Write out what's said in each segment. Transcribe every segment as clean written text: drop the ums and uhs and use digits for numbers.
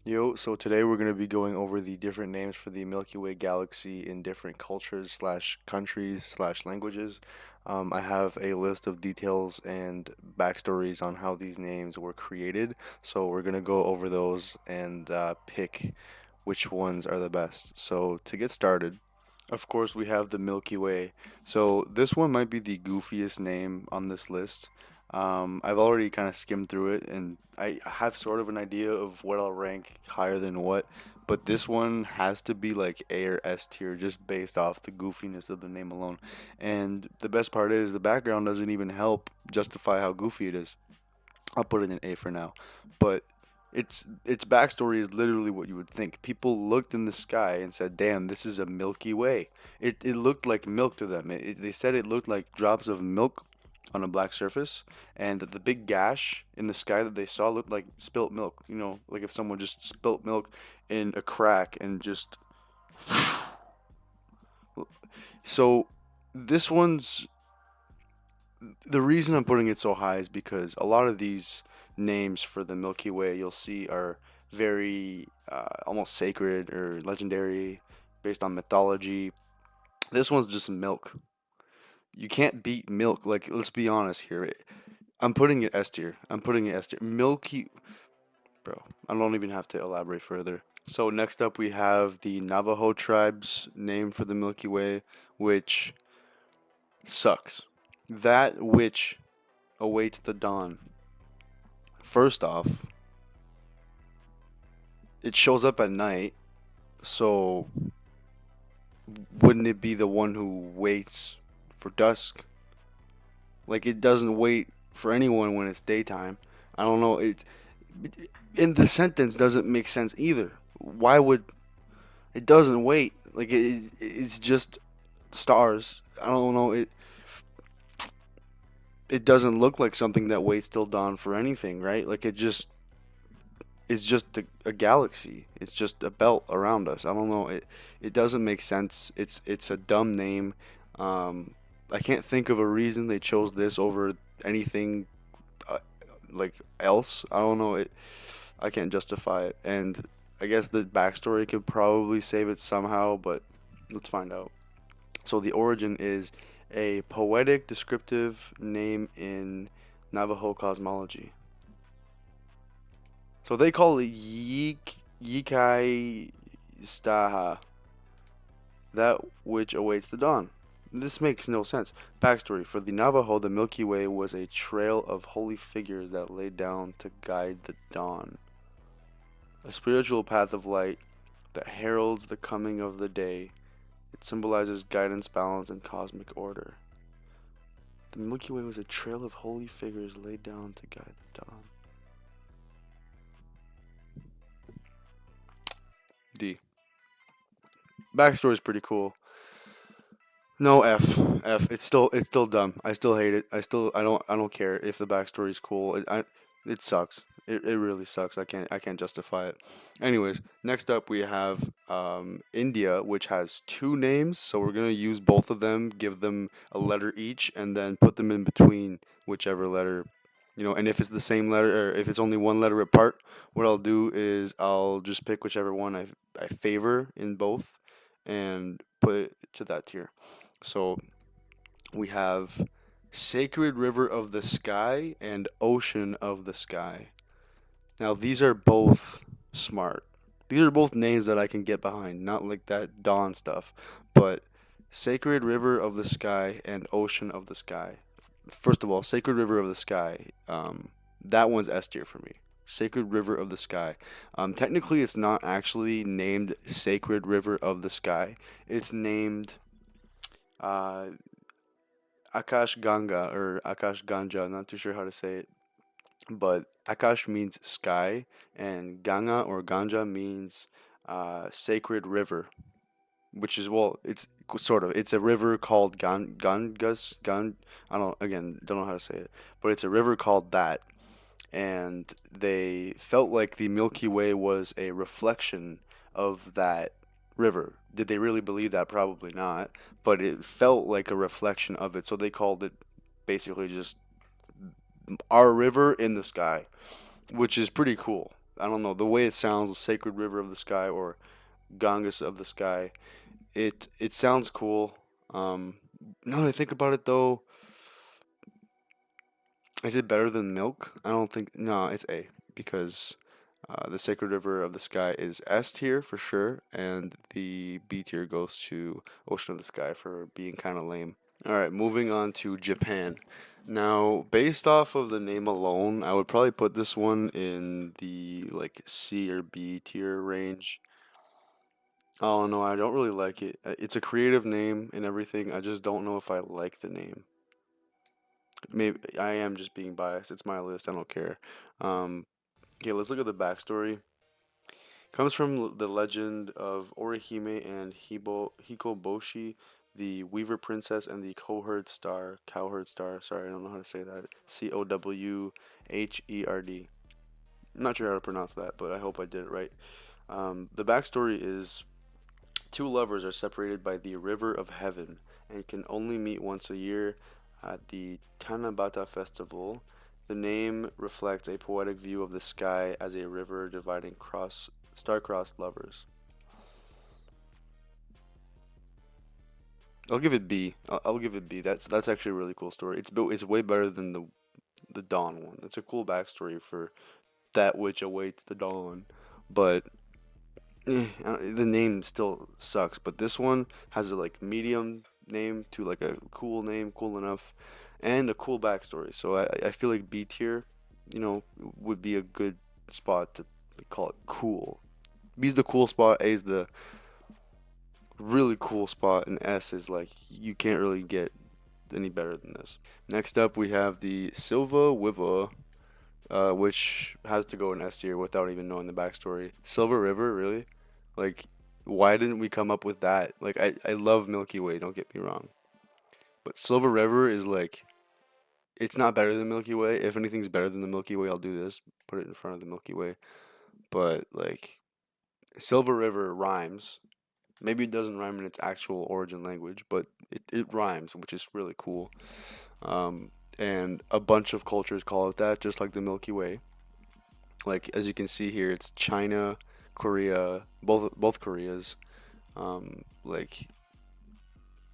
Yo, so today we're going to be going over the different names for the Milky Way galaxy in different cultures slash countries slash languages. I have a list of details and backstories on how these names were created, so we're going to go over those and pick which ones are the best. So to get started, of course, we have the Milky Way. So this one might be the goofiest name on this list. I've already kind of skimmed through it, and I have sort of an idea of what I'll rank higher than what. But this one has to be like A or S tier just based off the goofiness of the name alone. And the best part is the background doesn't even help justify how goofy it is. I'll put it in A for now. But its backstory is literally what you would think. People looked in the sky and said, "Damn, this is a Milky Way." It looked like milk to them. They said it looked like drops of milk on a black surface, and that the big gash in the sky that they saw looked like spilt milk. You know, like if someone just spilt milk in a crack and just. So this one's the reason I'm putting it so high is because a lot of these names for the Milky Way you'll see are very almost sacred or legendary, based on mythology. This one's just milk. You can't beat milk. Like, let's be honest here. I'm putting it S tier. I'm putting it S tier. Milky, bro. I don't even have to elaborate further. So next up we have the Navajo tribe's name for the Milky Way, which sucks. That which awaits the dawn. First off, it shows up at night, so wouldn't it be the one who waits for dusk? Like, it doesn't wait for anyone when it's daytime. I don't know. In the sentence doesn't make sense either. Why would it doesn't wait? Like, it's just stars. I don't know. It doesn't look like something that waits till dawn for anything, right? Like, it's just a galaxy. It's just a belt around us. I don't know. It doesn't make sense. It's a dumb name. Um, I can't think of a reason they chose this over anything uh, like else. I don't know. I can't justify it. And I guess the backstory could probably save it somehow, but let's find out. So the origin is a poetic descriptive name in Navajo cosmology. So they call it Yikai Staha, that which awaits the dawn. This makes no sense. Backstory: for the Navajo, the Milky Way was a trail of holy figures that laid down to guide the dawn, a spiritual path of light that heralds the coming of the day. It symbolizes guidance, balance, and cosmic order. The Milky Way was a trail of holy figures laid down to guide the dawn. D. Backstory is pretty cool. No F. F. It's still dumb. I still hate it. I don't care if the backstory is cool. It sucks. It really sucks. I can't justify it. Anyways, next up we have India, which has two names. So we're gonna use both of them, give them a letter each, and then put them in between whichever letter. And if it's the same letter, or if it's only one letter apart, what I'll do is I'll just pick whichever one I favor in both, and put it to that tier. So we have Sacred River of the Sky and Ocean of the Sky. Now, these are both smart. These are both names that I can get behind, not like that Dawn stuff, but Sacred River of the Sky and Ocean of the Sky. First of all, Sacred River of the Sky, that one's S tier for me. Sacred River of the Sky. Technically, it's not actually named Sacred River of the Sky. It's named uh, Akash Ganga or Akash Ganja. Not too sure how to say it, but Akash means sky, and Ganga or Ganja means sacred river, which is, well, it's sort of, it's a river called Gangas Gan. I don't know how to say it, but it's a river called that, and they felt like the Milky Way was a reflection of that river. Did they really believe that? Probably not, but it felt like a reflection of it, so they called it basically just our river in the sky, which is pretty cool. I don't know the way it sounds, Sacred River of the Sky or Ganges of the Sky. It sounds cool. Um, Now that I think about it, though, is it better than milk? I don't think. No, it's A because the Sacred River of the Sky is S tier for sure, and the B tier goes to Ocean of the Sky for being kind of lame. All right, moving on to Japan. Now, based off of the name alone, I would probably put this one in the like C or B tier range. Oh no, I don't really like it. It's a creative name and everything. I just don't know if I like the name. Maybe I am just being biased. It's my list. I don't care. Um, okay, let's look at the backstory. Comes from the legend of Orihime and Hikoboshi, the Weaver Princess and the Cowherd Star. Sorry, I don't know how to say that. Cowherd. I'm not sure how to pronounce that, but I hope I did it right. The backstory is two lovers are separated by the River of Heaven and can only meet once a year at the Tanabata Festival. The name reflects a poetic view of the sky as a river dividing star-crossed lovers. I'll give it B. I'll give it B. That's actually a really cool story. It's way better than the Dawn one. It's a cool backstory for that which awaits the dawn, but the name still sucks. But this one has a like medium name to like a cool name, cool enough, and a cool backstory. So I feel like B tier, would be a good spot to call it cool. B's the cool spot. A's the really cool spot, and S is like you can't really get any better than this. Next up, we have the Silva Wiva, which has to go in S tier without even knowing the backstory. Silver River, really? Like, why didn't we come up with that? Like, I love Milky Way, don't get me wrong. But Silver River is like, it's not better than Milky Way. If anything's better than the Milky Way, I'll do this. Put it in front of the Milky Way. But, like, Silver River rhymes. Maybe it doesn't rhyme in its actual origin language, but it rhymes, which is really cool. And a bunch of cultures call it that, just like the Milky Way. Like as you can see here, it's China, Korea, both Koreas. Like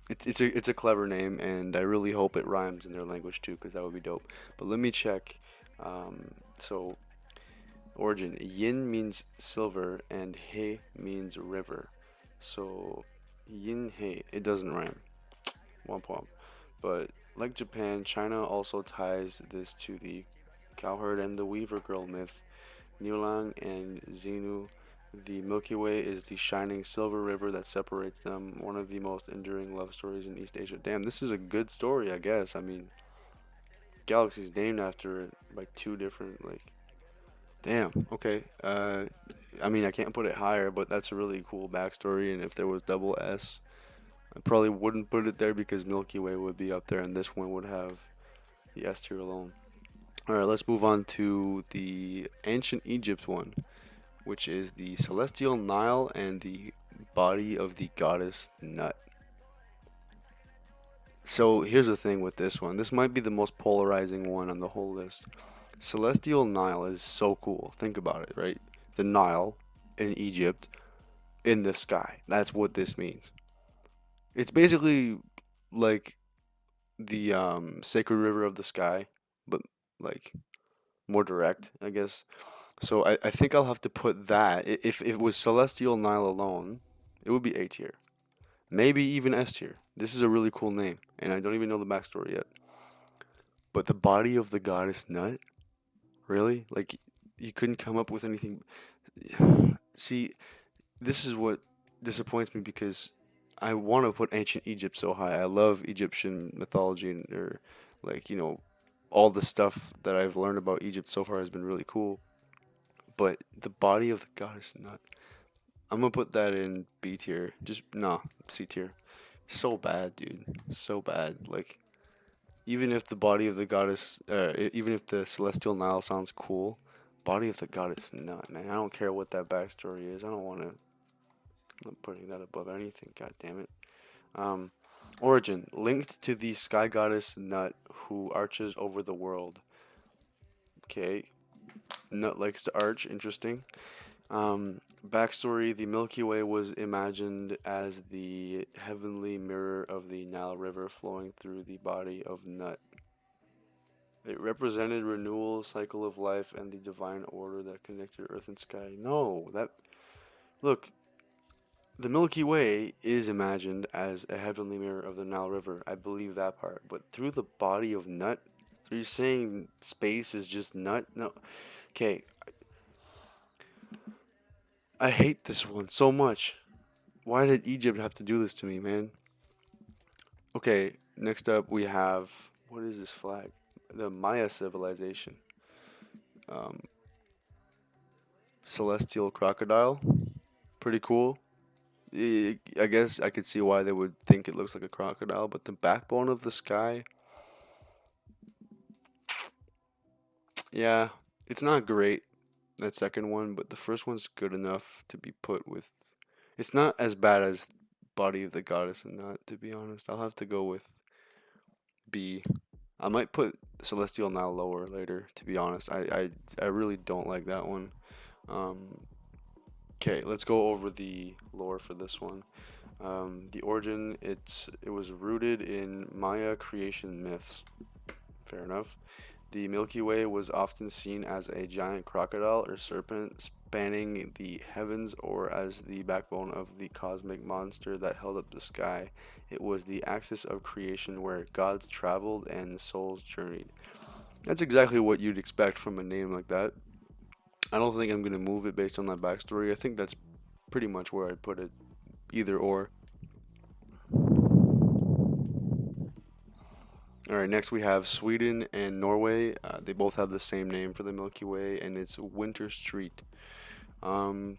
it's a clever name, and I really hope it rhymes in their language too, because that would be dope. But let me check. So origin: Yin means silver, and He means river. So Yin He, it doesn't rhyme. One point. But like Japan, China also ties this to the cowherd and the weaver girl myth. Niulang and Xenu. The Milky Way is the shining silver river that separates them, one of the most enduring love stories in East Asia. Damn, this is a good story, I guess. I mean, galaxy's named after it, like two different, like, damn, okay. I mean, I can't put it higher, but that's a really cool backstory, and if there was double S, I probably wouldn't put it there because Milky Way would be up there, and this one would have the S tier alone. All right, let's move on to the ancient Egypt one, which is the celestial Nile and the body of the goddess Nut. So here's the thing with this one. This might be the most polarizing one on the whole list. Celestial Nile is so cool. Think about it, right? The Nile in Egypt in the sky. That's what this means. It's basically like the sacred river of the sky, but like more direct, I guess. So I think I'll have to put that. If it was Celestial Nile alone, it would be A tier. Maybe even S tier. This is a really cool name, and I don't even know the backstory yet. But the body of the goddess Nut? Really? Like, you couldn't come up with anything. See, this is what disappoints me because I want to put ancient Egypt so high. I love Egyptian mythology and, or, like, all the stuff that I've learned about Egypt so far has been really cool. But the body of the goddess Nut. I'm gonna put that in B tier. Just nah, C tier. So bad, dude. So bad. Like even if the body of the goddess, even if the celestial Nile sounds cool, body of the goddess not, man. I don't care what that backstory is. I don't want to. I'm not putting that above anything. God damn it. Um, Origin linked to the sky goddess Nut who arches over the world. Okay. Nut likes to arch. Interesting. Backstory: the Milky Way was imagined as the heavenly mirror of the Nile River flowing through the body of Nut. It represented renewal, cycle of life, and the divine order that connected earth and sky. No, that look, the Milky Way is imagined as a heavenly mirror of the Nile River. I believe that part. But through the body of Nut, so you're saying space is just Nut? No. Okay, I hate this one so much. Why did Egypt have to do this to me, man? Okay, next up we have, what is this flag? The Maya civilization. Um, Celestial crocodile. Pretty cool. I guess I could see why they would think it looks like a crocodile, but the backbone of the sky, yeah, it's not great, that second one, but the first one's good enough to be put with. It's not as bad as Body of the Goddess and Not, to be honest. I'll have to go with B. I might put Celestial now lower later, to be honest. I really don't like that one. Um, okay, let's go over the lore for this one. The origin, it was rooted in Maya creation myths. Fair enough. The Milky Way was often seen as a giant crocodile or serpent spanning the heavens or as the backbone of the cosmic monster that held up the sky. It was the axis of creation where gods traveled and souls journeyed. That's exactly what you'd expect from a name like that. I don't think I'm going to move it based on that backstory. I think that's pretty much where I'd put it, either or. All right, next we have Sweden and Norway. They both have the same name for the Milky Way, and it's Winter Street. Um,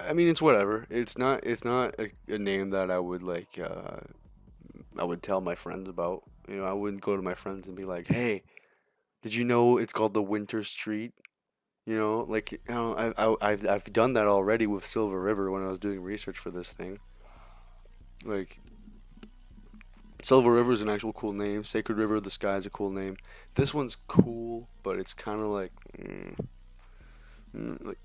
I mean, it's whatever. It's not a name that I would like. I would tell my friends about. I wouldn't go to my friends and be like, "Hey, did you know it's called the Winter Street?" Like I've done that already with Silver River when I was doing research for this thing. Like Silver River is an actual cool name. Sacred River of the Sky is a cool name. This one's cool, but it's kind of like, like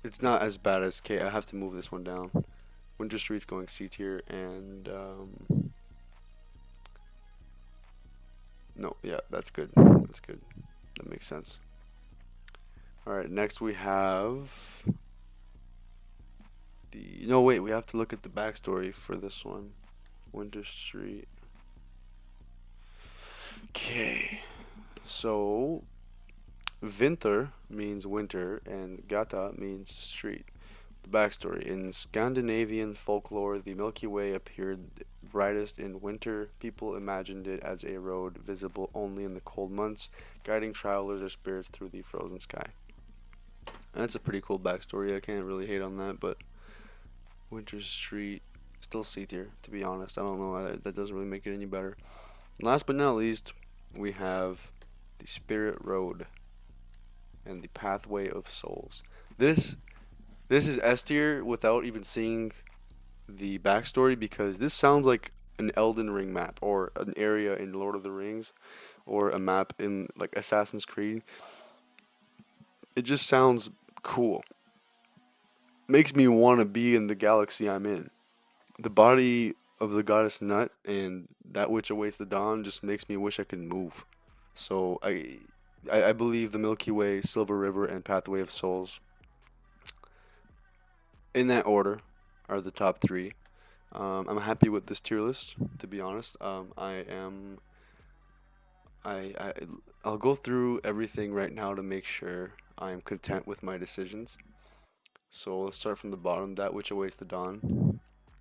it's not as bad as K. I have to move this one down. Winter Street's going C tier, and no, yeah, that's good. That's good. That makes sense. All right, next we have the. No, wait, we have to look at the backstory for this one. Winter Street. Okay, so Vinter means winter, and Gata means street. The backstory: in Scandinavian folklore, the Milky Way appeared brightest in winter. People imagined it as a road visible only in the cold months, guiding travelers or spirits through the frozen sky. That's a pretty cool backstory. I can't really hate on that, but Winter Street, still C tier, to be honest. I don't know. That doesn't really make it any better. Last but not least, we have the Spirit Road and the Pathway of Souls. This this is S tier without even seeing the backstory, because this sounds like an Elden Ring map or an area in Lord of the Rings or a map in like Assassin's Creed. It just sounds cool. Makes me want to be in the galaxy I'm in. The body of the goddess Nut and that which awaits the dawn just makes me wish I could move. So I believe the Milky Way, Silver River, and Pathway of Souls in that order are the top three. I'm happy with this tier list, to be honest. I I'll go through everything right now to make sure I am content with my decisions. So let's start from the bottom. That which awaits the dawn.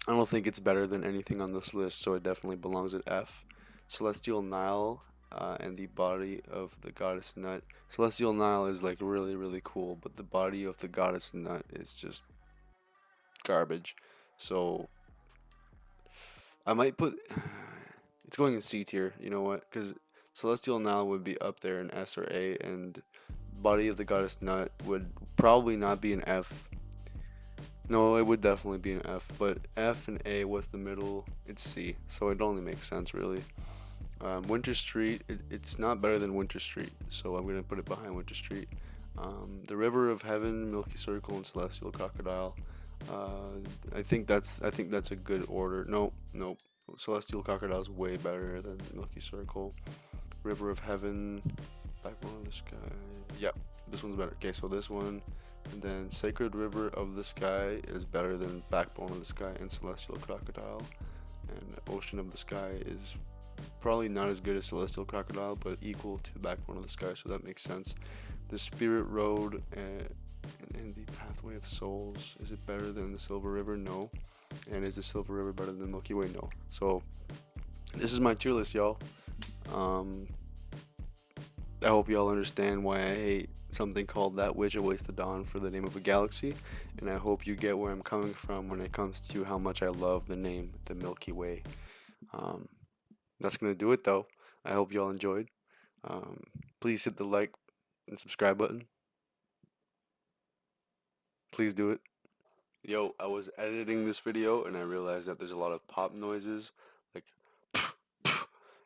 I don't think it's better than anything on this list, so it definitely belongs at F. Celestial Nile and the body of the goddess Nut. Celestial Nile is like really really cool, but the body of the goddess Nut is just garbage. So I might put it's going in C tier. You know what? Because Celestial Nile would be up there in S or A, and body of the goddess Nut would probably not be an F. No, it would definitely be an F, but F and A was the middle. It's C, so it only makes sense really. Winter Street, it's not better than Winter Street, so I'm gonna put it behind Winter Street. The River of Heaven, Milky Circle, and Celestial Crocodile. I think that's a good order. No, no, Celestial Crocodile is way better than Milky Circle. River of Heaven, Backbone of the Sky. Yep, this one's better. Okay, so this one, and then Sacred River of the Sky is better than Backbone of the Sky and Celestial Crocodile. And Ocean of the Sky is probably not as good as Celestial Crocodile, but equal to Backbone of the Sky, so that makes sense. The Spirit Road and the Pathway of Souls, is it better than the Silver River? No. And is the Silver River better than the Milky Way? No. So this is my tier list, y'all. Um, I hope y'all understand why I hate something called That Witch Awaits the Dawn for the name of a galaxy, and I hope you get where I'm coming from when it comes to how much I love the name, the Milky Way. Um, that's gonna do it though. I hope y'all enjoyed. Um, Please hit the like and subscribe button. Please do it. Yo, I was editing this video and I realized that there's a lot of pop noises, like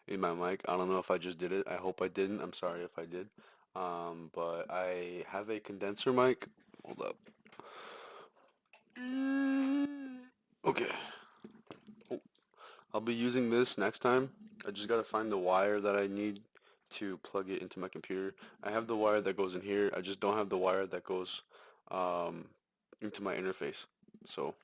in my mic. I don't know if I just did it. I hope I didn't. I'm sorry if I did. But I have a condenser mic. Hold up. Okay. Oh, I'll be using this next time. I just gotta find the wire that I need to plug it into my computer. I have the wire that goes in here. I just don't have the wire that goes um, into my interface. So